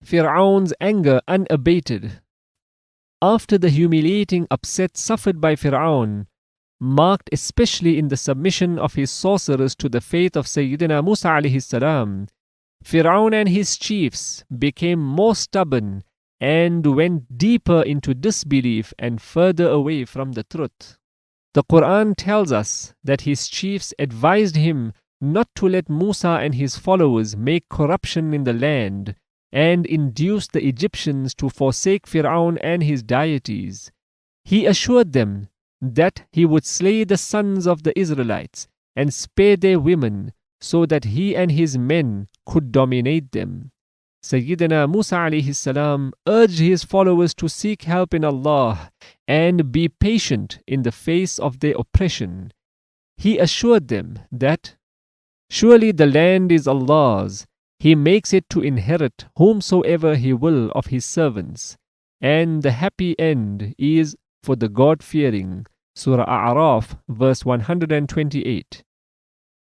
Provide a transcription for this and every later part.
Firoun's anger unabated. After the humiliating upset suffered by Firoun, marked especially in the submission of his sorcerers to the faith of Sayyidina Musa alayhi salam, Firoun and his chiefs became more stubborn and went deeper into disbelief and further away from the truth. The Quran tells us that his chiefs advised him not to let Musa and his followers make corruption in the land and induce the Egyptians to forsake Firoun and his deities. He assured them that he would slay the sons of the Israelites and spare their women so that he and his men could dominate them. Sayyidina Musa alayhi salam urged his followers to seek help in Allah and be patient in the face of their oppression. He assured them that, "Surely the land is Allah's. He makes it to inherit whomsoever He will of His servants, and the happy end is for the God-fearing." Surah A'raf, verse 128.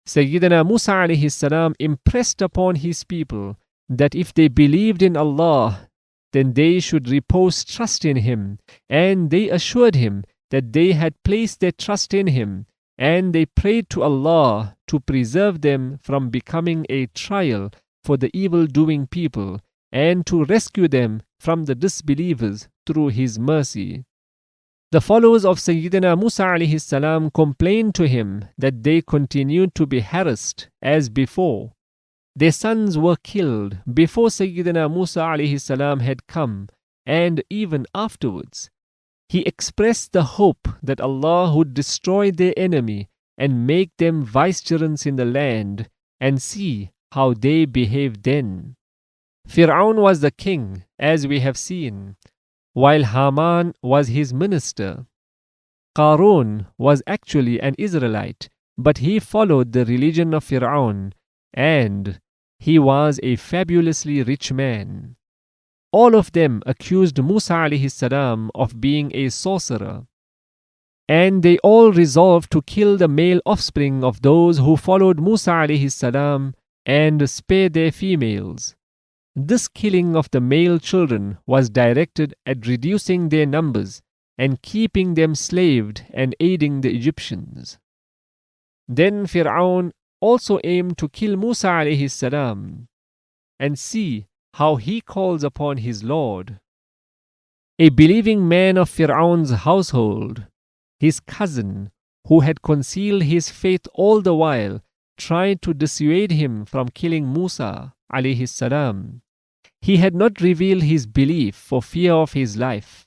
Sayyidina Musa alayhi salam impressed upon his people that if they believed in Allah, then they should repose trust in Him, and they assured him that they had placed their trust in Him, and they prayed to Allah to preserve them from becoming a trial for the evil-doing people, and to rescue them from the disbelievers through His mercy. The followers of Sayyidina Musa alayhi salam complained to him that they continued to be harassed as before. Their sons were killed before Sayyidina Musa alayhi salam had come, and even afterwards. He expressed the hope that Allah would destroy their enemy and make them vicegerents in the land, and see how they behaved then. Firoun was the king, as we have seen, while Haman was his minister. Qarun was actually an Israelite, but he followed the religion of Firoun, and he was a fabulously rich man. All of them accused Musa alayhi salam of being a sorcerer, and they all resolved to kill the male offspring of those who followed Musa alayhi salam and spare their females. This killing of the male children was directed at reducing their numbers and keeping them slaved and aiding the Egyptians. Then Fir'aun also aimed to kill Musa alayhi salam, and see how he calls upon his Lord. A believing man of Fir'aun's household, his cousin, who had concealed his faith all the while, tried to dissuade him from killing Musa alayhi salam. He had not revealed his belief for fear of his life.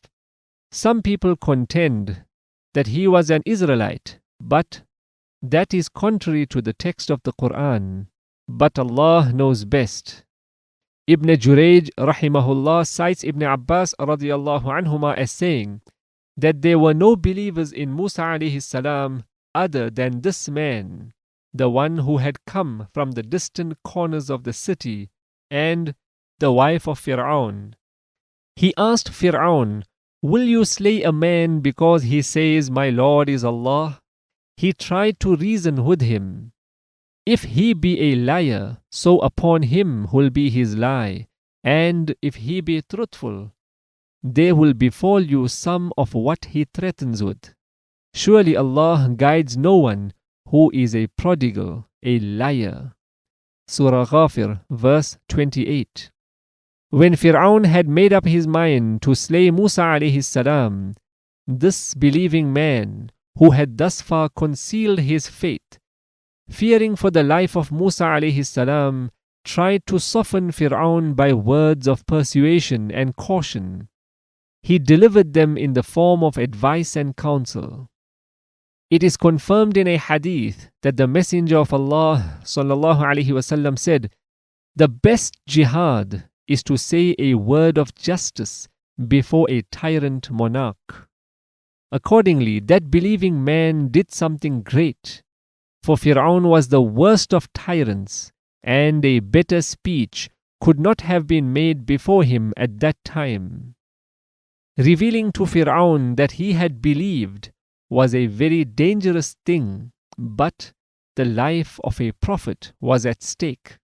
Some people contend that he was an Israelite, but that is contrary to the text of the Quran. But Allah knows best. Ibn Jurayj rahimahullah cites Ibn Abbas radiyallahu anhuma as saying that there were no believers in Musa alayhi salam other than this man, the one who had come from the distant corners of the city, and the wife of Fir'aun. He asked Fir'aun, "Will you slay a man because he says, 'My Lord is Allah'?" He tried to reason with him. If he be a liar, so upon him will be his lie, and if he be truthful, there will befall you some of what he threatens with. Surely Allah guides no one who is a prodigal, a liar. Surah Ghafir, verse 28. When Fir'aun had made up his mind to slay Musa alayhi salam, this believing man, who had thus far concealed his faith, fearing for the life of Musa alayhi salam, tried to soften Fir'aun by words of persuasion and caution. He delivered them in the form of advice and counsel. It is confirmed in a hadith that the Messenger of Allah sallallahu alaihi wasallam said, "The best jihad is to say a word of justice before a tyrant monarch." Accordingly, that believing man did something great, for Fir'aun was the worst of tyrants, and a better speech could not have been made before him at that time. Revealing to Fir'aun that he had believed was a very dangerous thing, but the life of a prophet was at stake.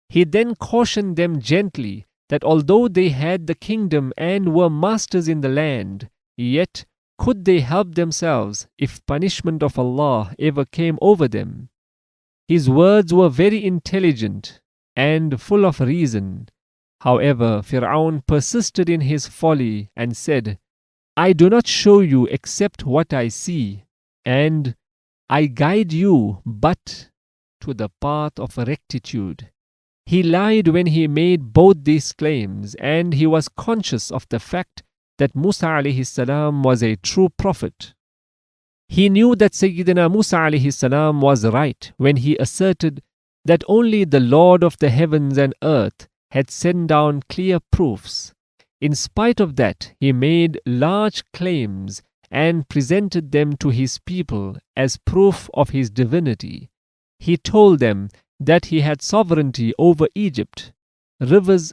He then cautioned them gently that although they had the kingdom and were masters in the land, yet could they help themselves if punishment of Allah ever came over them? His words were very intelligent and full of reason. However, Firoun persisted in his folly and said, I do not show you except what I see, and I guide you but to the path of rectitude. He lied when he made both these claims, and he was conscious of the fact that Musa alayhi salam was a true prophet. He knew that Sayyidina Musa alayhi salam was right when he asserted that only the Lord of the heavens and earth had sent down clear proofs. In spite of that, he made large claims and presented them to his people as proof of his divinity. He told them that he had sovereignty over Egypt. Rivers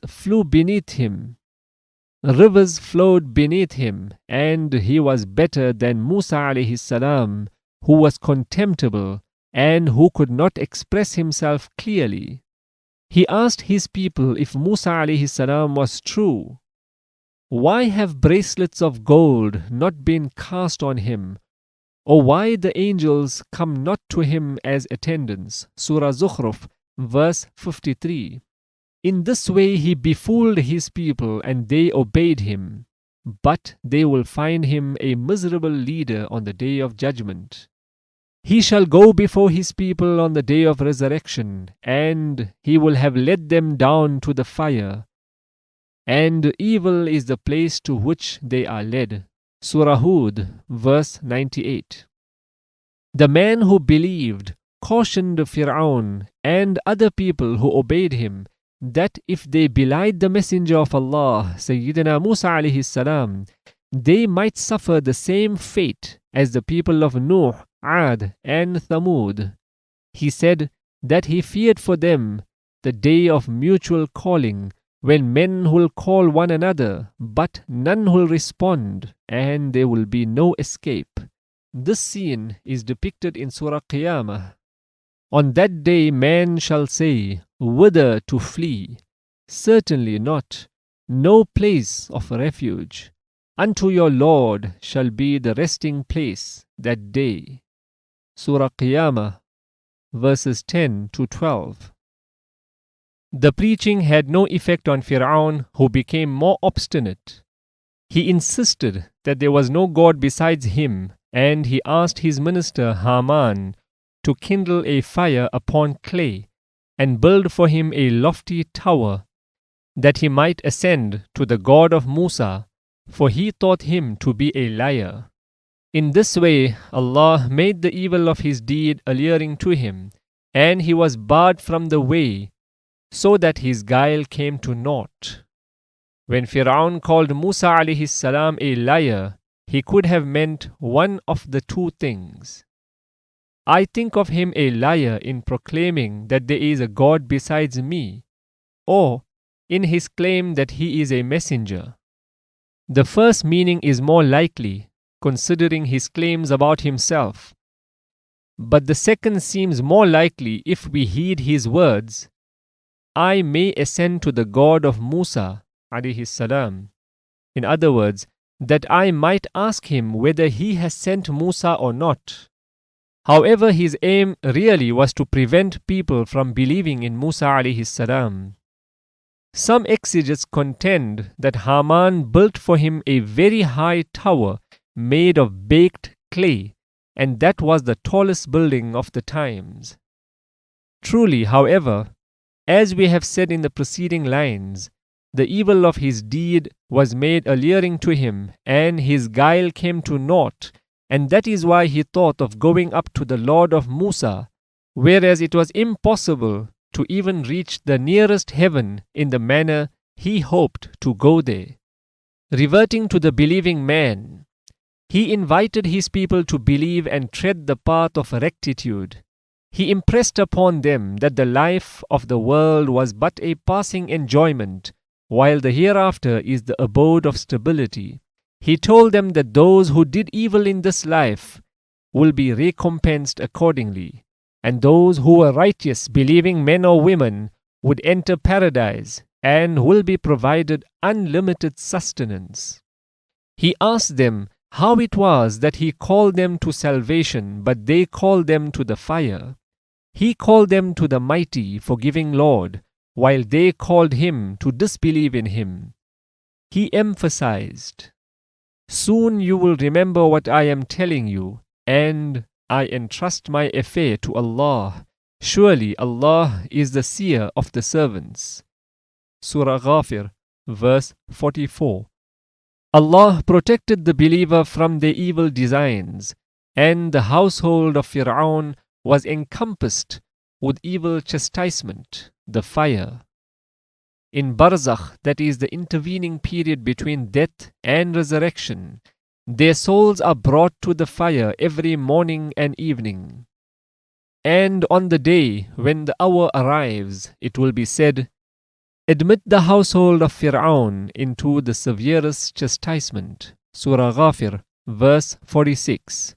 flowed beneath him, and he was better than Musa alayhi salam, who was contemptible and who could not express himself clearly. He asked his people if Musa alayhi salam was true. Why have bracelets of gold not been cast on him? Or why the angels come not to him as attendants? Surah Zukhruf, verse 53. In this way he befooled his people and they obeyed him. But they will find him a miserable leader on the day of judgment. He shall go before his people on the day of resurrection, and he will have led them down to the fire. And evil is the place to which they are led. Surah Hud, verse 98. The man who believed cautioned Firoun and other people who obeyed him that if they belied the Messenger of Allah, Sayyidina Musa alayhi salam, they might suffer the same fate as the people of Nuh, Ad, and Thamud. He said that he feared for them the day of mutual calling, when men will call one another, but none will respond, and there will be no escape. This scene is depicted in Surah Qiyamah. On that day man shall say, whither to flee? Certainly not, no place of refuge. Unto your Lord shall be the resting place that day. Surah Qiyamah, verses 10 to 12. The preaching had no effect on Firoun, who became more obstinate. He insisted that there was no God besides him, and he asked his minister Haman to kindle a fire upon clay and build for him a lofty tower, that he might ascend to the God of Musa, for he thought him to be a liar. In this way, Allah made the evil of his deed alluring to him, and he was barred from the way, so that his guile came to naught. When Firoun called Musa alayhi salam a liar, he could have meant one of the two things. I think of him a liar in proclaiming that there is a God besides me, or in his claim that he is a messenger. The first meaning is more likely, considering his claims about himself. But the second seems more likely if we heed his words, I may ascend to the God of Musa alayhi salam. In other words, that I might ask him whether he has sent Musa or not. However, his aim really was to prevent people from believing in Musa alayhi salam. Some exegetes contend that Haman built for him a very high tower made of baked clay, and that was the tallest building of the times. Truly, however, as we have said in the preceding lines, the evil of his deed was made alluring to him, and his guile came to naught, and that is why he thought of going up to the Lord of Musa, whereas it was impossible to even reach the nearest heaven in the manner he hoped to go there. Reverting to the believing man, he invited his people to believe and tread the path of rectitude. He impressed upon them that the life of the world was but a passing enjoyment, while the hereafter is the abode of stability. He told them that those who did evil in this life will be recompensed accordingly, and those who were righteous, believing men or women, would enter paradise, and will be provided unlimited sustenance. He asked them how it was that he called them to salvation, but they called them to the fire. He called them to the mighty, forgiving Lord, while they called him to disbelieve in him. He emphasized, "Soon you will remember what I am telling you, and I entrust my affair to Allah. Surely Allah is the seer of the servants." Surah Ghafir, verse 44. Allah protected the believer from their evil designs, and the household of Firoun was encompassed with evil chastisement, the fire. In Barzakh, that is the intervening period between death and resurrection, their souls are brought to the fire every morning and evening. And on the day when the hour arrives, it will be said, "Admit the household of Fir'aun into the severest chastisement." Surah Ghafir, verse 46.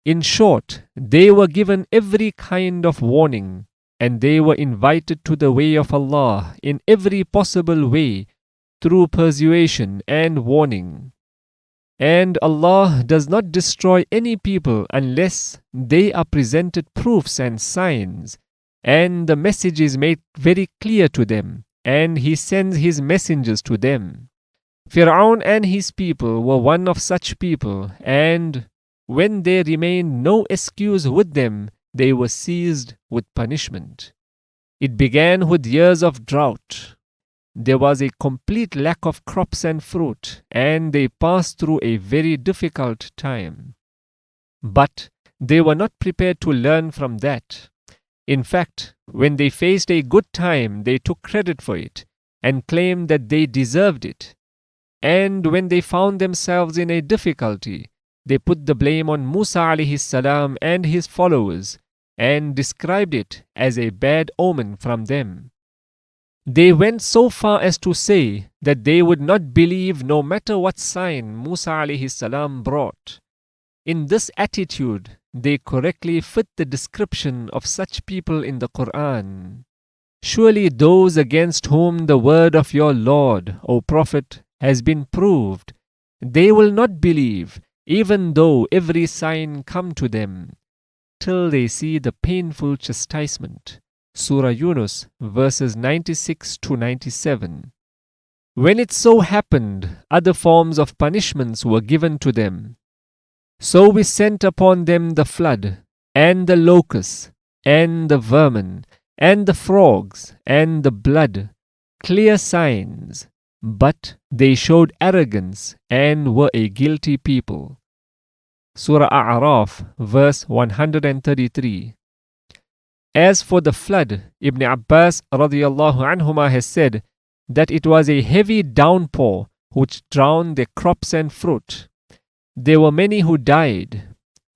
In short, they were given every kind of warning, and they were invited to the way of Allah in every possible way through persuasion and warning. And Allah does not destroy any people unless they are presented proofs and signs, and the message is made very clear to them, and He sends His messengers to them. Fir'aun and his people were one of such people, and when there remained no excuse with them, they were seized with punishment. It began with years of drought. There was a complete lack of crops and fruit, and they passed through a very difficult time. But they were not prepared to learn from that. In fact, when they faced a good time, they took credit for it and claimed that they deserved it. And when they found themselves in a difficulty, they put the blame on Musa alayhi salam and his followers and described it as a bad omen from them. They went so far as to say that they would not believe no matter what sign Musa alayhi salam brought. In this attitude, they correctly fit the description of such people in the Quran. Surely those against whom the word of your Lord, O Prophet, has been proved, they will not believe, even though every sign come to them, till they see the painful chastisement. Surah Yunus, verses 96 to 97. When it so happened, other forms of punishments were given to them. So we sent upon them the flood, and the locusts, and the vermin, and the frogs, and the blood, clear signs, but they showed arrogance and were a guilty people. Surah A'raf, verse 133. As for the flood, Ibn Abbas radiyallahu anhuma has said that it was a heavy downpour which drowned their crops and fruit. There were many who died.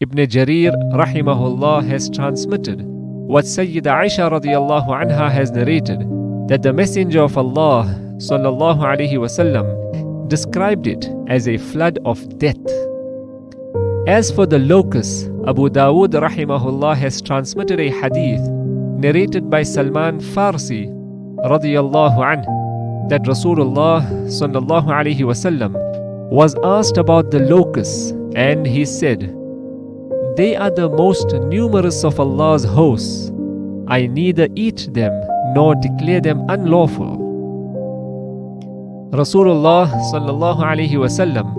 Ibn Jarir rahimahullah has transmitted what Sayyida Aisha radiyallahu anha has narrated, that the Messenger of Allah sallallahu alaihi wasallam described it as a flood of death. As for the locusts, Abu Dawood rahimahullah has transmitted a hadith narrated by Salman Farsi radiyallahu anh that Rasulullah sallallahu alaihi wasallam was asked about the locusts, and he said, "They are the most numerous of Allah's hosts. I neither eat them nor declare them unlawful." Rasulullah sallallahu alaihi wasallam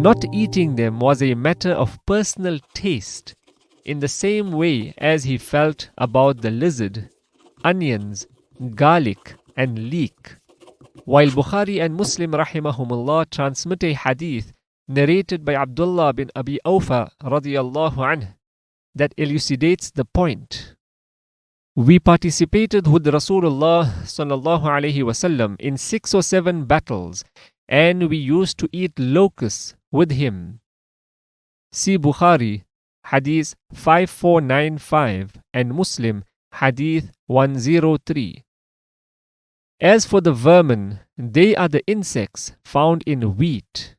not eating them was a matter of personal taste, in the same way as he felt about the lizard, onions, garlic, and leek. While Bukhari and Muslim rahimahumullah transmit a hadith narrated by Abdullah bin Abi Awfa radiyallahu anh that elucidates the point. We participated with Rasulullah sallallahu alaihi wasallam in 6 or 7 battles, and we used to eat locusts with him. See Bukhari, Hadith 5495, and Muslim, Hadith 103. As for the vermin, they are the insects found in wheat.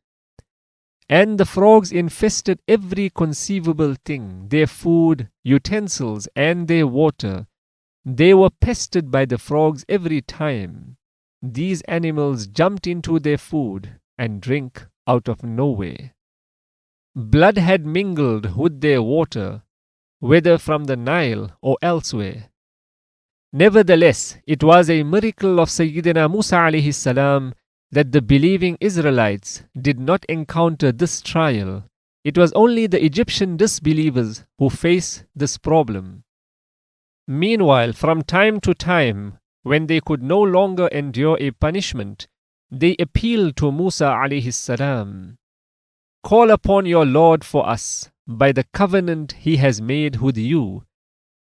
And the frogs infested every conceivable thing, their food, utensils, and their water. They were pestered by the frogs every time. these animals jumped into their food and drink out of nowhere. Blood had mingled with their water, whether from the Nile or elsewhere. Nevertheless, it was a miracle of Sayyidina Musa alayhi salam that the believing Israelites did not encounter this trial. It was only the Egyptian disbelievers who faced this problem. Meanwhile, from time to time, when they could no longer endure a punishment, they appealed to Musa alayhi salam. Call upon your Lord for us by the covenant he has made with you.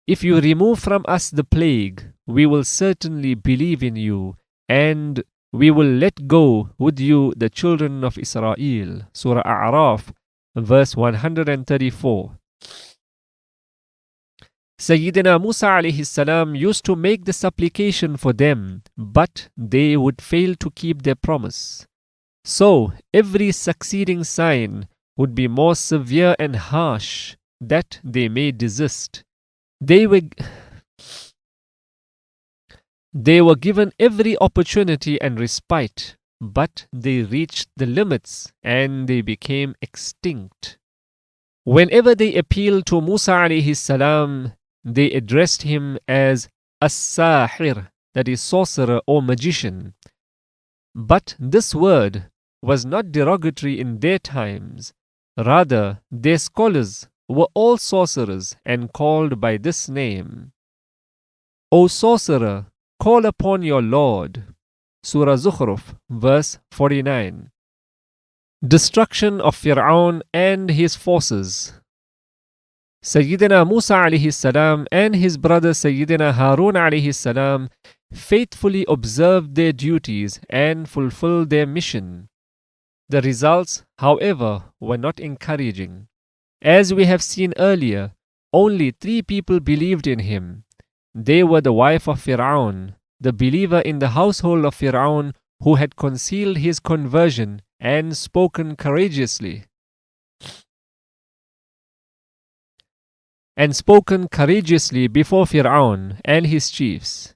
If you remove from us the plague, we will certainly believe in you, and we will let go with you the children of Israel. Surah A'raf, verse 134. Sayyidina Musa alayhi salam used to make the supplication for them, but they would fail to keep their promise. So every succeeding sign would be more severe and harsh, that they may desist. They were given every opportunity and respite, but they reached the limits and they became extinct. Whenever they appealed to Musa alayhi salam, they addressed him as as-sahir, that is sorcerer or magician. But this word was not derogatory in their times. Rather, their scholars were all sorcerers and called by this name. O sorcerer, call upon your Lord. Surah Zukhruf, verse 49. Destruction of Firoun and his forces. Sayyidina Musa alayhi salam and his brother Sayyidina Harun alayhi salam faithfully observed their duties and fulfilled their mission. The results, however, were not encouraging. As we have seen earlier, only 3 people believed in him. They were the wife of Firoun, the believer in the household of Firoun who had concealed his conversion and spoken courageously. Before Firoun and his chiefs.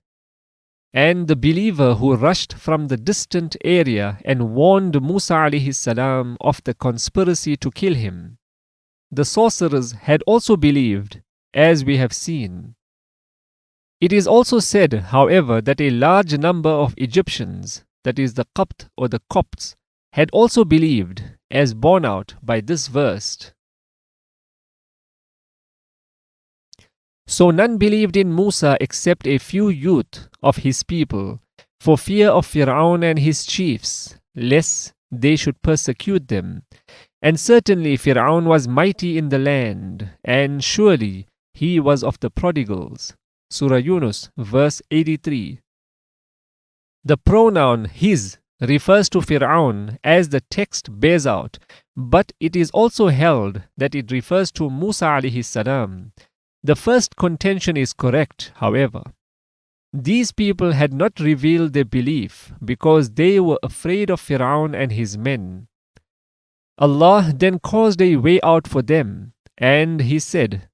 And the believer who rushed from the distant area and warned Musa alayhi salam of the conspiracy to kill him. The sorcerers had also believed, as we have seen. It is also said, however, that a large number of Egyptians, that is the Qabt or the Copts, had also believed, as borne out by this verse. So none believed in Musa except a few youth of his people, for fear of Firoun and his chiefs, lest they should persecute them. And certainly Firoun was mighty in the land, and surely he was of the prodigals. Surah Yunus, verse 83. The pronoun his refers to Firoun as the text bears out, but it is also held that it refers to Musa alayhi salam. The first contention is correct, however. These people had not revealed their belief because they were afraid of Firoun and his men. Allah then caused a way out for them, and He said,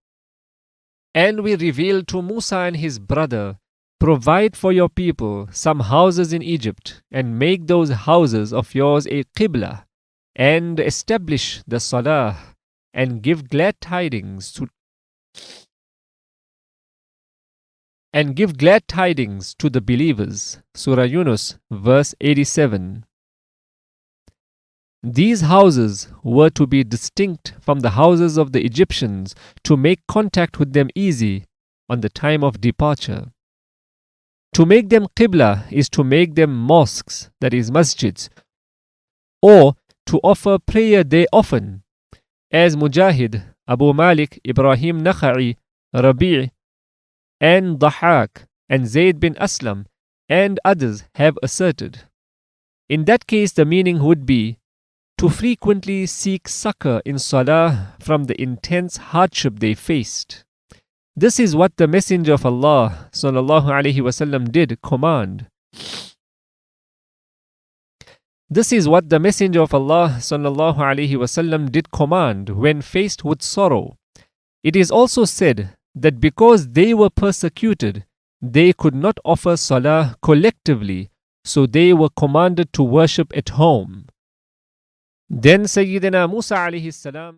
And we revealed to Musa and his brother, Provide for your people some houses in Egypt, and make those houses of yours a qibla, and establish the salah, and give glad tidings to the believers. Surah Yunus, verse 87. These houses were to be distinct from the houses of the Egyptians to make contact with them easy on the time of departure. To make them qibla is to make them mosques, that is masjids, or to offer prayer there often, as Mujahid, Abu Malik, Ibrahim Nakha'i, Rabi' and Dahak and Zayd bin Aslam and others have asserted. In that case, the meaning would be to frequently seek succor in salah from the intense hardship they faced. This is what the Messenger of Allah sallallahu alaihi wasallam did command. When faced with sorrow. It is also said that because they were persecuted, they could not offer salah collectively, so they were commanded to worship at home. Then Sayyidina Musa alayhi salam